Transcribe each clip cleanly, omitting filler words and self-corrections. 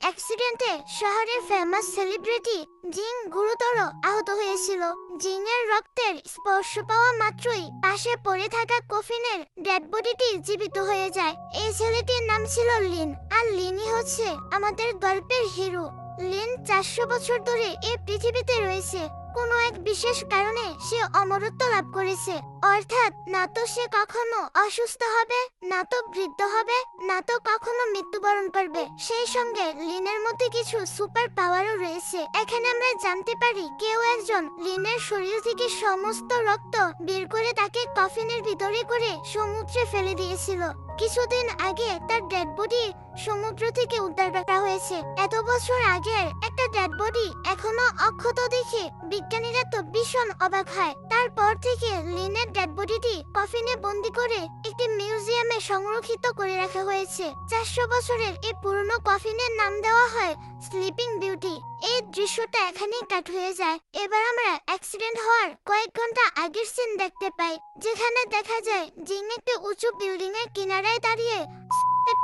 অ্যাক্সিডেন্টে শহরের famous celebrity জিং গুরুতর আহত হয়েছিল। জিং এর রক্তের স্পর্শ পাওয়া মাত্রই পাশে পড়ে থাকা কফিনের ডেড বডিটি জীবিত হয়ে যায়। এই ছেলেটির নাম ছিল লিন, আর লিনই হচ্ছে আমাদের গল্পের হিরো। লিন 400 বছর ধরে এই পৃথিবীতে রয়েছে। কোনো এক বিশেষ কারণে সে অমরত্ব লাভ করেছে, অর্থাৎ না তো সে কখনো অসুস্থ হবে, না তো বৃদ্ধ হবে, না তো কখনো মৃত্যুবরণ করবে। সেই সঙ্গে লিনের মধ্যে কিছু সুপার পাওয়ারও রয়েছে। এখানে আমরা জানতে পারি কেউ একজন লিনের শরীর থেকে সমস্ত রক্ত বের করে তাকে কফিনের ভিতরে করে সমুদ্রে ফেলে দিয়েছিল। কিছুদিন আগে তার ডেড বডি সমুদ্র থেকে উদ্ধার করা হয়েছে। এত বছর আগের একটা ডেড বডি এখনো অক্ষত দেখে বিজ্ঞানীরা তো ভীষণ অবাক হয়। তারপর থেকে লিনের ডেড বডিটি কফিনে বন্দি করে একটি মিউজিয়ামে সংরক্ষিত করে রাখা হয়েছে। 400 বছরের এই পুরনো কফিনের নাম দেওয়া হয় স্লিপিং বিউটি। এই দৃশ্যটা এখানেই কাট হয়ে যায়। এবার আমরা অ্যাক্সিডেন্ট হওয়ার কয়েক ঘন্টা আগের সিন দেখতে পাই, যেখানে দেখা যায় জিং একটি উঁচু বিল্ডিং এর কিনারায় দাঁড়িয়ে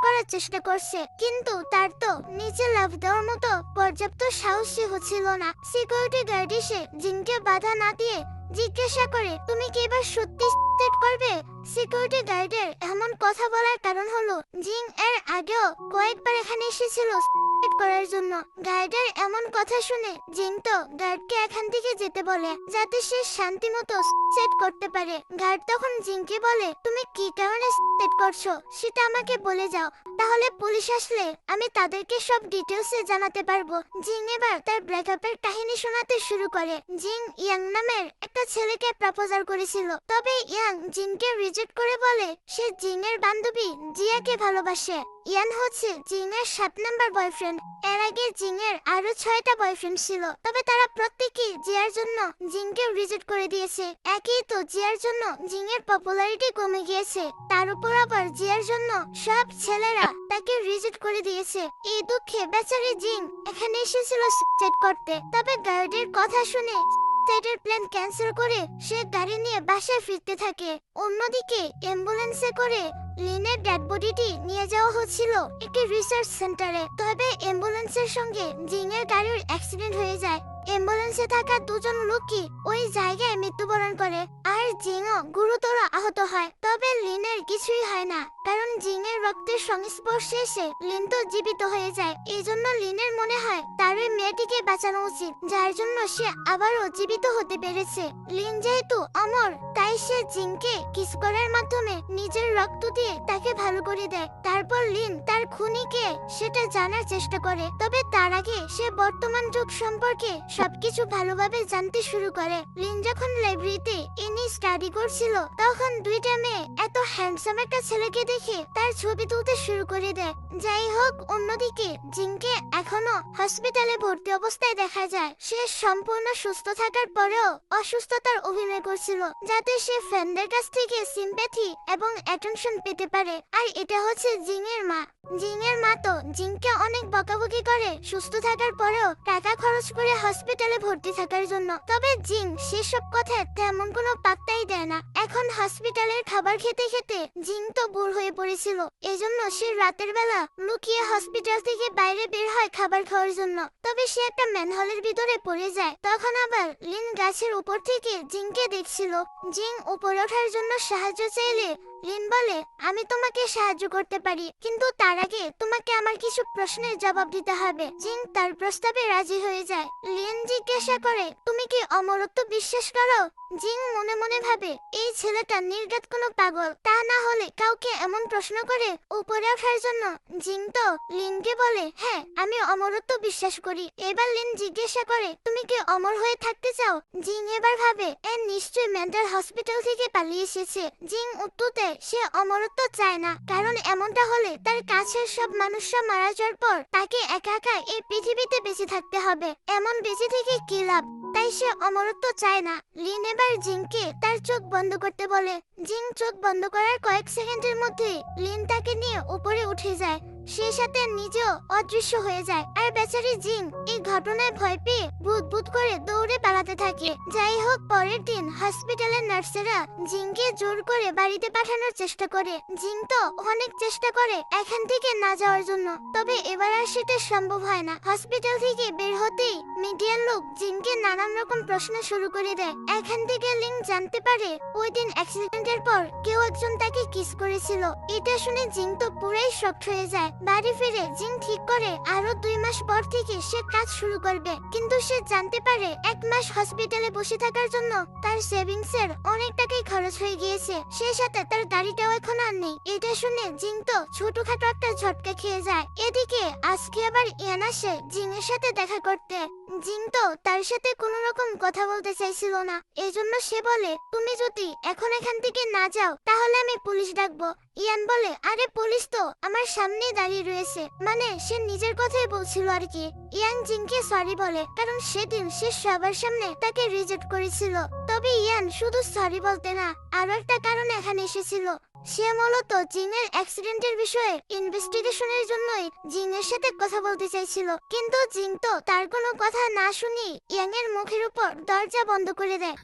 করার চেষ্টা করছে, কিন্তু তার তো নিচে লাফ দেওয়ার মতো পর্যাপ্ত সাহসী হচ্ছিল না। সিকিউরিটি গার্ড এসে জিংকে বাধা না দিয়ে জিজ্ঞাসা করে, তুমি কি এবার সত্যি সেট করবে? সিকিউরিটি গার্ডের এমন কথা বলার কারণ হলো জিং এর আগেও কয়েকবার এখানে এসেছিল সেট করার জন্য। গার্ডের এমন কথা শুনে জিং তো গার্ডকে এখান থেকে যেতে বলে, যাতে সে শান্তি মতো সেট করতে পারে। গার্ড তখন জিংকে বলে, তুমি কি কারণে সেট করছো সেটা আমাকে বলে যাও, তাহলে পুলিশ আসলে আমি তাদেরকে সব ডিটেলসে জানাতে পারবো। জিং এবার তার ব্রেকআপের কাহিনী শোনাতে শুরু করে। জিং ইয়াং নামের একটা ছেলেকে প্রপোজাল করেছিল, তবে ইয়াং জিংকে রিজেক্ট করে বলে সে জিং এর বান্ধবী জিয়াকে ভালোবাসে। ইয়ান হচ্ছে জিং এর 7 নাম্বার বয়ফ্রেন্ড। এর আগে জিং এর আরো 6টা বয়ফ্রেন্ড ছিল, তবে তারা প্রত্যেকই জিয়ার জন্য জিংকে রিজেক্ট করে দিয়েছে। একই তো জিয়ার জন্য জিং এর পপুলারিটি কমে গিয়েছে, তার উপর আবার জিয়ার জন্য সব ছেলেরা তাকে রিজেক্ট করে দিয়েছে। এই দুঃখে বেচারি জিং এখানে এসেছিল সুইসাইড করতে, তবে গার্ডের কথা শুনে সুইসাইডের প্ল্যান ক্যান্সেল করে সে গাড়ি নিয়ে বাসায় ফিরতে থাকে। অন্যদিকে অ্যাম্বুলেন্সে করে লিনের ডেড বডিটি নিয়ে যাওয়া হচ্ছিল একটি রিসার্চ সেন্টারে, তবে অ্যাম্বুলেন্সের সঙ্গে জিং এর গাড়ির অ্যাক্সিডেন্ট হয়ে যায়। অ্যাম্বুলেন্সে থাকা দুজন লোকই ওই জায়গায় মৃত্যুবরণ করে, আর জিংও গুরুতর আহত হয়। তবে লিনের কিছুই হয় না, কারণ জিং এর রক্তের সংস্পর্শে এসে লিন তো জীবিত হয়ে যায়। এই জন্য লিনের মনে হয় তার ওই মেয়েটিকে বাঁচানো উচিত, যার জন্য সে আবারও জীবিত হতে পেরেছে। লিন যেহেতু অমর, তাই সে জিংকে কিস করার মাধ্যমে নিজের রক্ত দিয়ে তাকে ভালো করে দেয়। তারপর লিন তার খুনিকে সেটা জানার চেষ্টা করে, তবে তার আগে সে বর্তমান যুগ সম্পর্কে সবকিছু ভালোভাবে জানতে শুরু করে। লিন যখন লাইব্রেরিতে এনি স্টাডি করছিল, তখন দুইটা মেয়ে এত হ্যান্ডসাম একটা ছেলেকে দেখে তার ছবি তুলতে শুরু করে দেয়। যাই হোক, অন্যদিকে জিংকে এখনো হসপিটালে ভর্তি অবস্থায় দেখা যায়। সে সম্পূর্ণ সুস্থ থাকার পরেও অসুস্থতার অভিনয় করছিল, যাতে সে ফ্যানদের কাছ থেকে সিম্প্যাথি এবং অ্যাটেনশন পেতে পারে। আর এটা হচ্ছে জিং এর মা। জিং এর মা তো জিংকে অনেক বকাবকি করে সুস্থ থাকার পরেও টাকা খরচ করে হসপিটালে ভর্তি থাকার জন্য, তবে জিং সেসব কথা তেমন কোনো পাত্তাই দেয় না। এখন হসপিটালের খাবার খেতে খেতে জিং তো বোর হয়ে পড়েছিল, এজন্য সে রাতের বেলা লুকিয়ে হসপিটাল থেকে বাইরে বের হয় খাবার খাওয়ার জন্য। তবে সে একটা ম্যানহোলের ভিতরে পড়ে যায়। তখন আবার লিন গাছের উপর থেকে জিংকে দেখছিল। জিং উপরে ওঠার জন্য সাহায্য চাইলে লিন বলে, আমি তোমাকে সাহায্য করতে পারি, কিন্তু তার আগে তোমাকে আমার কিছু প্রশ্নের জবাব দিতে হবে। জিং তার প্রস্তাবে রাজি হয়ে যায়। লিন জিজ্ঞাসা করে, তুমি কি অমরত্ব বিশ্বাস করো? জিং মনে মনে ভাবে, এই ছেলেটা নির্ঘাত কোনো পাগল, তা না হলে কাউকে এমন প্রশ্ন করে উপরে ওঠার জন্য। জিং তো লিনকে বলে, হ্যাঁ আমি অমরত্ব বিশ্বাস করি। এবার লিন জিজ্ঞাসা করে, তুমি কি অমর হয়ে থাকতে চাও? জিং এবার ভাবে এ নিশ্চয়ই মেন্টাল হসপিটাল থেকে পালিয়ে এসেছে। জিং উত্তর দেয় সে অমরত্ব চায় না, কারণ এমনটা হলে তার কাছের সব মানুষরা মারা যাওয়ার পর তাকে একা একা এই পৃথিবীতে বেঁচে থাকতে হবে। এমন বেঁচে থেকে কি লাভ, তাই সে অমরত্ব চায় না। লিন এবার জিংকে তার চোখ বন্ধ করতে বলে। জিং চোখ বন্ধ করার কয়েক সেকেন্ডের মধ্যে লিন তাকে নিয়ে উপরে উঠে যায়। সেই সাথে নিজেও অদৃশ্য হয়ে যায়। আর বেচারি জিং এই ঘটনায় ভয় পেয়ে ভূত ভূত করে দৌড়ে পালাতে থাকে। যাই হোক, পরের দিন হসপিটালের নার্সেরা জিংকে জোর করে বাড়িতে পাঠানোর চেষ্টা করে। জিং তো অনেক চেষ্টা করে এখান থেকে না যাওয়ার জন্য, তবে এবার আর সেটা সম্ভব হয় না। হসপিটাল থেকে বের হতেই মিডিয়ার লোক জিংকে নানান রকম প্রশ্ন শুরু করে দেয়। এখান থেকে লিং জানতে পারে ওই দিন অ্যাক্সিডেন্টের পর কেউ একজন তাকে কিস করেছিল। এটা শুনে জিং তো পুরাই শকড হয়ে যায়। বাড়ি ফিরে জিং ঠিক করে আরো 2 মাস পর থেকে সে কাজ শুরু করবে, কিন্তু সে জানতে পারে 1 মাস হসপিটালে বসে থাকার জন্য তার সেভিংস এর অনেক টাকাই খরচ হয়ে গিয়েছে। সেই সাথে তার গাড়িটাও এখন আর নেই। এটা শুনে জিং তো ছোটখাটো একটা ঝটকা খেয়ে যায়। এদিকে আজকে আবার ইয়ান আসে জিং এর সাথে দেখা করতে। জিং তো তার সাথে কোনো রকম কথা বলতে চাইছিল না, এজন্য সে বলে, তুমি যদি এখন এখান থেকে না যাও তাহলে আমি পুলিশ ডাকবো। ইয়ান বলে, আরে পুলিশ তো আমার সামনেই দাঁড়িয়ে রয়েছে। মানে সে নিজের কথাই বলছিল আর কি। ইয়ান জিংকে সরি বলে, কারণ সেদিন সে সবার সামনে তাকে রিজেক্ট করেছিল। তবে ইয়ান শুধু সরি বলতে না, আরো একটা কারণে এখানে এসেছিল। সে মূলত জিং এর অ্যাক্সিডেন্টের বিষয়ে ইনভেস্টিগেশনের জন্যই জিং এর সাথে কথা বলতে চাইছিল, কিন্তু জিং তো তার কোনো কথা না শুনি ইয়াং এর মুখের উপর দরজা বন্ধ করে দেয়।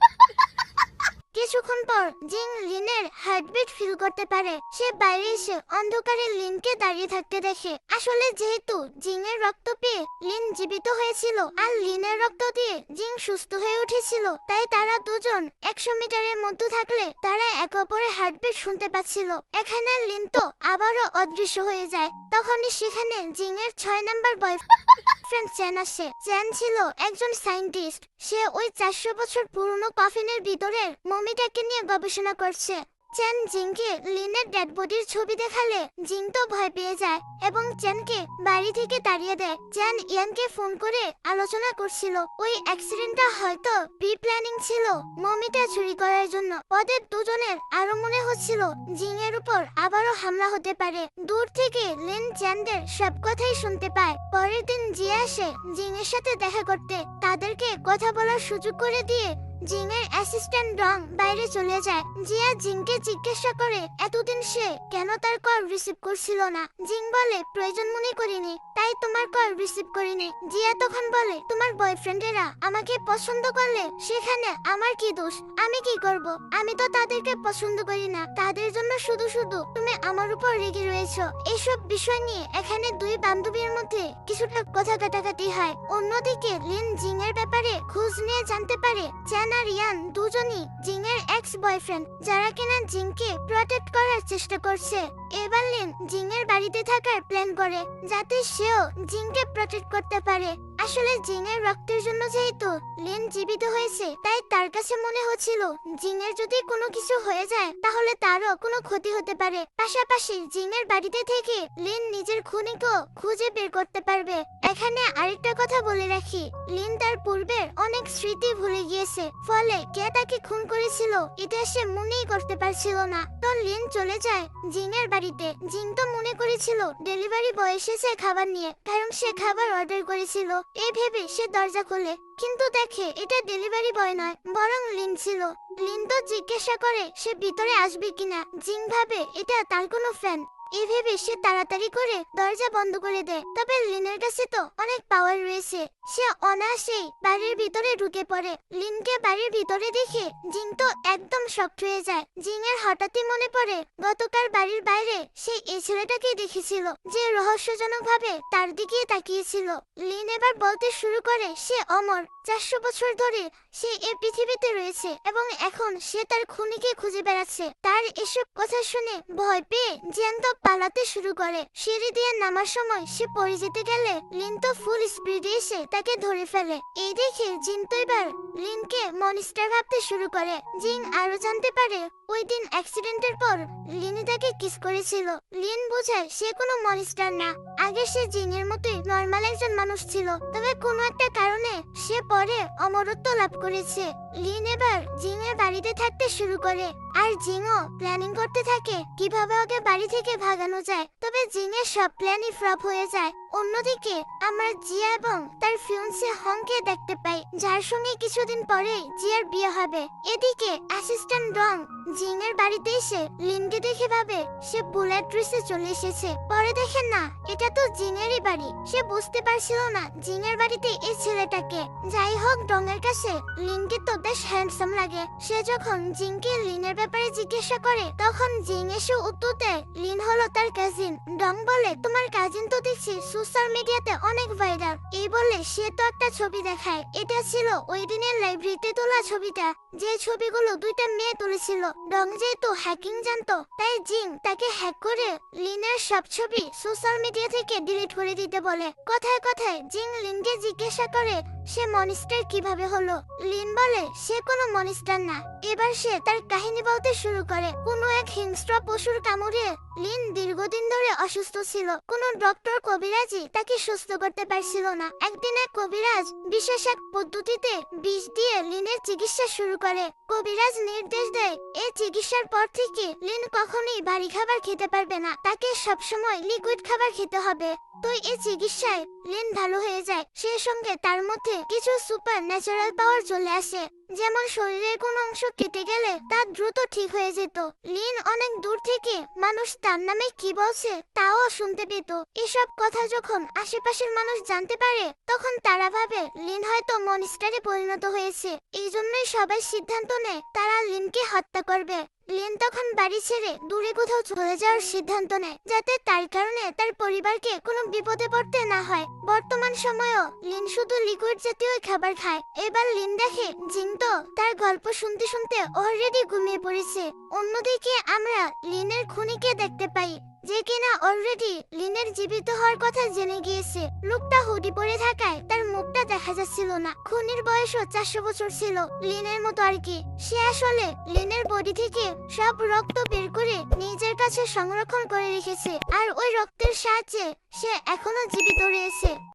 কিছুক্ষণ পর জিং লিনের হার্টবিট ফিল করতে পারে। সে বাইরে এসে অন্ধকারে লিনকে দাঁড়িয়ে থাকতে দেখে। আসলে যেহেতু জিং এর রক্ত পেয়ে লিন জীবিত হয়েছিল আর লিনের রক্ত দিয়ে জিং সুস্থ হয়ে উঠেছিল, তাই তারা দুজন 100 মিটারের মধ্যে থাকলে তারা একে অপরের হার্টবিট শুনতে পাচ্ছিল। এখানে লিন তো আবারও অদৃশ্য হয়ে যায়। তখনই সেখানে জিং এর 6 নাম্বার বয়ফ্রেন্ড চ্যান আসে। চ্যান ছিল একজন সায়েন্টিস্ট। সে ওই 400 বছর পুরনো কফিনের ভিতরের মমিটাকে নিয়ে গবেষণা করছে। চ্যান জিংকে লিনের ডেড বডির ছবি দেখালে জিং তো ভয় পেয়ে যায় এবং চ্যানকে বাড়ি থেকে তাড়িয়ে দেয়। চ্যান ইয়ানকে ফোন করে আলোচনা করছিল ওই অ্যাক্সিডেন্টটা হয়তো প্রি প্ল্যানিং ছিল মমিটা চুরি করার জন্য। ওদের দুজনের আরো মনে হচ্ছিল জিং এর উপর আবারও হামলা হতে পারে। দূর থেকে লিন চ্যানদের সব কথাই শুনতে পায়। পরের দিন জিয়া আসে জিং এর সাথে দেখা করতে। তাদেরকে কথা বলার সুযোগ করে দিয়ে জিং এর অ্যাসিস্ট্যান্ট রং বাইরে চলে যায়। জিয়া জিংকে জিজ্ঞাসা করে এতদিন সে কেন তার কল রিসিভ করছিল না। জিং বলে, প্রয়োজন মনে করিনি, তাই তোমার কল রিসিভ করিনি। জিয়া তখন বলে, তোমার বয়ফ্রেন্ডেরা আমাকে পছন্দ করলে সেখানে আমার কি দোষ? আমি কি করব? আমি তো তাদেরকে পছন্দ করি না। তাদের জন্য শুধু শুধু তুমি আমার উপর রেগে রয়েছো। এইসব বিষয় নিয়ে এখানে 2 বান্ধবীর মধ্যে কিছুটা কথা কাটাকাটি হয়। অন্যদিকে লিন জিং এর ব্যাপারে খোঁজ নিয়ে জানতে পারে চ্যান আর ইয়ান দুজনই জিং এর এক্স বয়ফ্রেন্ড, যারা কিনা জিংকে প্রটেক্ট করার চেষ্টা করছে। এবার লিন জিং এর বাড়িতে থাকার প্ল্যান করে যাতে সেও জিংকে প্রটেক্ট করতে পারে। আসলে জিং এর রক্তের জন্য যেহেতু লিন জীবিত হয়েছে, তাই তার কাছে মনে হচ্ছিল জিং এর যদি কোনো কিছু হয়ে যায় তাহলে তারও কোনো ক্ষতি হতে পারে। পাশাপাশি জিং এর বাড়িতে থেকে লিন নিজের খুনিকেও খুঁজে বের করতে পারবে। এখানে আরেকটা কথা বলে রাখি, লিন তার পূর্বের অনেক স্মৃতি ভুলে গিয়েছে, ফলে কে তাকে খুন করেছিল এটা সে মনেই করতে পারছিল না। তো লিন চলে যায় জিং এর বাড়িতে। জিং তো মনে করেছিল ডেলিভারি বয় এসেছে খাবার নিয়ে, কারণ সে খাবার অর্ডার করেছিল। এই ভেবে সে দরজা খোলে, কিন্তু দেখে এটা ডেলিভারি বয় নয়, বরং লিন ছিল। লিন তো জিজ্ঞাসা করে সে ভিতরে আসবে কিনা। জিং ভাবে এটা তার কোনো ফ্যান। এই ভেবে সে তাড়াতাড়ি করে দরজা বন্ধ করে দেয়। তবে লিনের কাছে তো অনেক পাওয়ার রয়েছে, সে অনায়াসেই বাড়ির ভিতরে ঢুকে পড়ে। লিনকে বাড়ির ভিতরে দেখে জিং তো একদম শকড হয়ে যায়। জিং এর হঠাৎই মনে পড়ে গতকাল বাড়ির বাইরে সে এই ছেলেটাকে দেখেছিল যে রহস্যজনক ভাবে তার দিকে তাকিয়েছিল। লিন এবার বলতে শুরু করে সে অমর। 400 বছর ধরে সে এই পৃথিবীতে রয়েছে এবং এখন সে তার খুনিকে খুঁজে বেড়াচ্ছে। তার এসব কথা শুনে ভয় পেয়ে জিয়ান তো পালাতে শুরু করে। সিঁড়ি দিয়ে নামার সময় সে পড়ে যেতে গেলে লিন তো ফুল স্পিডে এসে তাকে ধরে ফেলে। এই দেখে জিন তো এবার লিনকে মনস্টার ভাবতে শুরু করে। জিন আরো জানতে পারে ওই দিন অ্যাক্সিডেন্টের পর লিনি তাকে কিস করেছিল। লিন বোঝায় সে কোনো মনস্টার না, আগে সে জিনের মতোই নর্মাল একজন মানুষ ছিল, তবে কোনো একটা কারণে সে পরে অমরত্ব লাভ করেছে। লিন এবার জিনের বাড়িতে থাকতে শুরু করে আর জিনও প্ল্যানিং করতে থাকে কিভাবে ওকে বাড়ি থেকে ভাগানো যায়, তবে জিনের সব প্ল্যানই ফ্লপ হয়ে যায়। অন্যদিকে আমরা জিয়া এবং তার ফিয়ন্সে হংকে দেখতে পাই, যার সঙ্গে কিছুদিন পরে জিয়ার বিয়ে হবে। এদিকে অ্যাসিস্ট্যান্ট রং জিনের বাড়িতে এসে লিনকে দেখে ভাবে সে ভুল অ্যাড্রেসে চলে এসেছে। পরে দেখেন না এটা তো জিনেরই বাড়ি। সে বুঝতে পারছিল না জিনের বাড়িতে এই ছেলেটাকে। যাই হোক, রঙের কাছে লিনকে তো বেশ হ্যান্ডসাম লাগে। সে যখন জিনকে লিনের ব্যাপারে জিজ্ঞাসা করে তখন জিন এসে উত্তর দেয় লিন হলো তার কাজিন। রং বলে তোমার কাজিন তো দেখছি সোশ্যাল মিডিয়াতে অনেক ভাইরাল। এই বলে সে তো একটা ছবি দেখায়। এটা ছিল ওই দিনের লাইব্রেরিতে তোলা ছবিটা, যে ছবিগুলো দুইটা মেয়ে তুলেছিল। রং যেহেতু হ্যাকিং জানতো, তাই জিন তাকে হ্যাক করে লিনের সব ছবি সোশ্যাল মিডিয়া থেকে ডিলিট করে দিতে বলে। কথায় কথায় জিন লিনকে জিজ্ঞাসা করে সে মনিস্টার কিভাবে হলো। লিন বলে সে কোনো মনিস্টার না। এবার সে তার কাহিনী বলতে শুরু করে। কোনো এক হিংস্র পশুর কামড়ে লিন দীর্ঘদিন ধরে অসুস্থ ছিল। কোনো ডক্টর কবিরাজি তাকে সুস্থ করতে পারছিল না। একদিন এক কবিরাজ বিশেষ এক পদ্ধতিতে বিষ দিয়ে লিনের চিকিৎসা শুরু করে। কবিরাজ নির্দেশ দেয় এই চিকিৎসার পর থেকে লিন কখনোই ভারী খাবার খেতে পারবে না, তাকে সবসময় লিকুইড খাবার খেতে হবে। তো এই চিকিৎসায় লিন ভালো হয়ে যায়। সেই সঙ্গে তার মধ্যে কিছু সুপার ন্যাচারাল পাওয়ার চলে আসে, যেমন শরীরের কোন অংশ কেটে গেলে তা দ্রুত ঠিক হয়ে যেত। লিন অনেক দূর থেকে মানুষ তার নামে কি বলছে তাও শুনতে পেত। এসব কথা যখন আশেপাশের মানুষ জানতে পারে তখন তারা ভাবে লিন হয়তো মনস্টারে পরিণত হয়েছে। এই জন্যই সবাই সিদ্ধান্ত নেয় তারা লিনকে হত্যা করবে। লিন তখন বাড়ি ছেড়ে দূরে কোথাও চলে যাওয়ার সিদ্ধান্ত নেয়, যাতে তার কারণে তার পরিবারকে কোনো বিপদে পড়তে না হয়। বর্তমান সময়েও লিন শুধু লিকুইড জাতীয় খাবার খায়। এবার লিন দেখে জিন তো তার গল্প শুনতে শুনতে অলরেডি ঘুমিয়ে পড়েছে। অন্যদিকে আমরা লিনের খুনিকে দেখতে পাই, যে কিনা অলরেডি লিনের জীবিত হওয়ার কথা জেনে গিয়েছে। লোকটা হুডি পরে থাকায় তার মুখটা দেখা যাচ্ছিল না। খুনির বয়সও 400 বছর ছিল, লিনের মতো আর কি। সে আসলে লিনের বডি থেকে সব রক্ত বের করে নিজের কাছে সংরক্ষণ করে রেখেছে, আর ওই রক্তের সাহায্যে সে এখনো জীবিত রয়েছে।